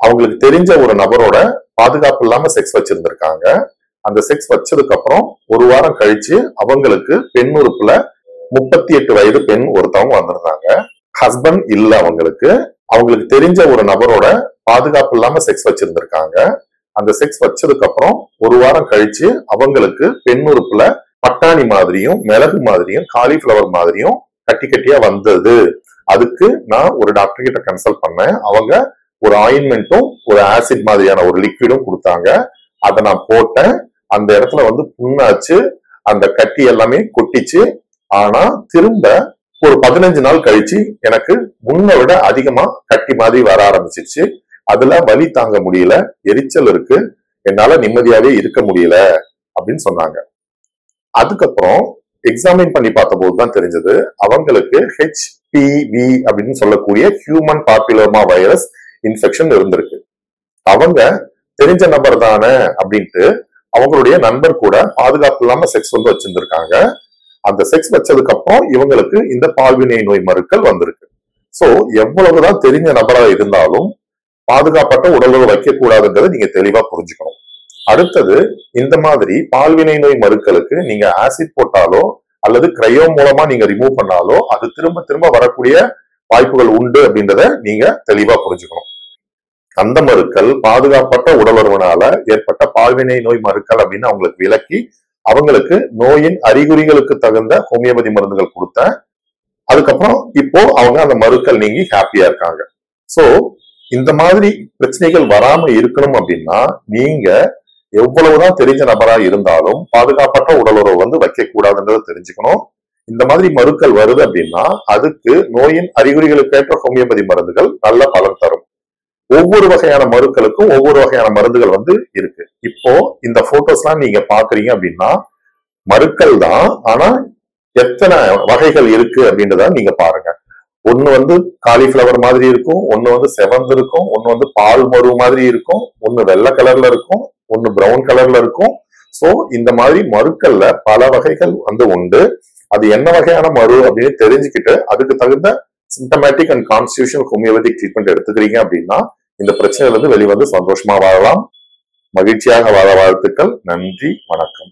அவங்களுக்கு தெரிஞ்ச ஒரு நபரோட பாதுகாப்பு இல்லாம செக்ஸ் வச்சிருந்திருக்காங்க. அந்த செக்ஸ் வச்சதுக்கு அப்புறம் ஒரு வாரம் கழிச்சு அவங்களுக்கு பெண் உறுப்புல 38 வயது பெண் ஒருத்தவங்க வந்திருந்தாங்க. ஹஸ்பண்ட் இல்ல அவங்களுக்கு. அவங்களுக்கு தெரிஞ்ச ஒரு நபரோட பாதுகாப்பு இல்லாம செக்ஸ் வச்சிருந்திருக்காங்க. அந்த செக்ஸ் வச்சதுக்கு அப்புறம் ஒரு வாரம் கழிச்சு அவங்களுக்கு பெண் உறுப்புல பட்டாணி மாதிரியும் மிளகு மாதிரியும் காலிஃபிளவர் மாதிரியும் கட்டி கட்டியா வந்தது. அதுக்கு நான் ஒரு டாக்டர் கிட்ட கன்சல்ட் பண்ணேன். அவங்க ஒரு ஆயின்மெண்ட்டும் ஒரு ஆசிட் மாதிரியான ஒரு லிக்விடும் கொடுத்தாங்க. அதை நான் போட்டேன். அந்த இடத்துல புண்ணாச்சு, அந்த கட்டி எல்லாமே கொட்டிச்சு. ஆனா திரும்ப ஒரு 15 நாள் கழிச்சு எனக்கு முன்ன விட அதிகமா கட்டி மாதிரி வர ஆரம்பிச்சிருச்சு. அதுல வலி தாங்க முடியல, எரிச்சல் இருக்கு, என்னால நிம்மதியாவே இருக்க முடியல அப்படின்னு சொன்னாங்க. அதுக்கப்புறம் எக்ஸாமின் பண்ணி பார்த்த போதுதான் தெரிஞ்சது அவங்களுக்கு HPV அப்படின்னு சொல்லக்கூடிய ஹியூமன் பாப்புலோமா வைரஸ் இன்ஃபெக்ஷன் இருந்திருக்கு. அவங்க தெரிஞ்ச நபர் தானே அப்படின்ட்டு அவங்களுடைய நண்பர் கூட பாதுகாப்பு இல்லாம செக்ஸ் வச்சிருந்திருக்காங்க. அந்த செக்ஸ் வச்சதுக்கு அப்புறம் இவங்களுக்கு இந்த பால்வினை நோய் மருக்கள் வந்திருக்கு. சோ எவ்வளவுதான் தெரிஞ்ச நபரா இருந்தாலும் பாதுகாப்பட்ட உடலுறவு வைக்க கூடாதுன்றதை நீங்க தெளிவா புரிஞ்சுக்கணும். அடுத்தது, இந்த மாதிரி பால்வினை நோய் மருக்களுக்கு நீங்க ஆசிட் போட்டாலோ அல்லது கிரையோ மூலமா நீங்க ரிமூவ் பண்ணாலோ அது திரும்ப திரும்ப வரக்கூடிய வாய்ப்புகள் உண்டு அப்படின்றத நீங்க தெளிவா புரிஞ்சுக்கணும். அந்த மருக்கள் பாதுகாப்பட்ட உடலுறவுனால ஏற்பட்ட பால்வினை நோய் மருக்கள் அப்படின்னு அவங்களுக்கு விளக்கி அவங்களுக்கு நோயின் அறிகுறிகளுக்கு தகுந்த ஹோமியோபதி மருந்துகள் கொடுத்தேன். அதுக்கப்புறம் இப்போ அவங்க அந்த மருக்கள் நீங்கி ஹாப்பியா இருக்காங்க. சோ இந்த மாதிரி பிரச்சனைகள் வராம இருக்கணும் அப்படின்னா நீங்க எவ்வளவுதான் தெரிஞ்ச நபரா இருந்தாலும் பாதுகாப்பற்ற உடலுறவு வைக்க கூடாதுன்றதை தெரிஞ்சுக்கணும். இந்த மாதிரி மருக்கள் வருது அப்படின்னா அதுக்கு நோயின் அறிகுறிகளுக்கு ஏற்ற ஹோமியோபதி மருந்துகள் நல்ல பலன் தரும். ஒவ்வொரு வகையான மருக்களுக்கும் ஒவ்வொரு வகையான மருந்துகள் இருக்கு. இப்போ இந்த போட்டோஸ்லாம் நீங்க பாக்குறீங்க அப்படின்னா மருக்கள் தான், ஆனா எத்தனை வகைகள் இருக்கு அப்படின்றத நீங்க பாருங்க. ஒண்ணு காலிஃபிளவர் மாதிரி இருக்கும், ஒண்ணு செவந்து இருக்கும், ஒண்ணு பால் மரு மாதிரி இருக்கும், ஒண்ணு வெள்ளை கலர்ல இருக்கும், ஒண்ணு பிரவுன் கலர்ல இருக்கும். சோ இந்த மாதிரி மருக்கள்ல பல வகைகள் உண்டு. அது என்ன வகையான மரு அப்படின்னு தெரிஞ்சுக்கிட்டு அதுக்கு தகுந்த symptomatic and constitutional homeopathic treatment எடுத்துக்கிறீங்க அப்படின்னா இந்த பிரச்சனையிலிருந்து வெளிவந்து சந்தோஷமா வாழலாம். மகிழ்ச்சியாக வாழ வாழ்த்துக்கள். நன்றி, வணக்கம்.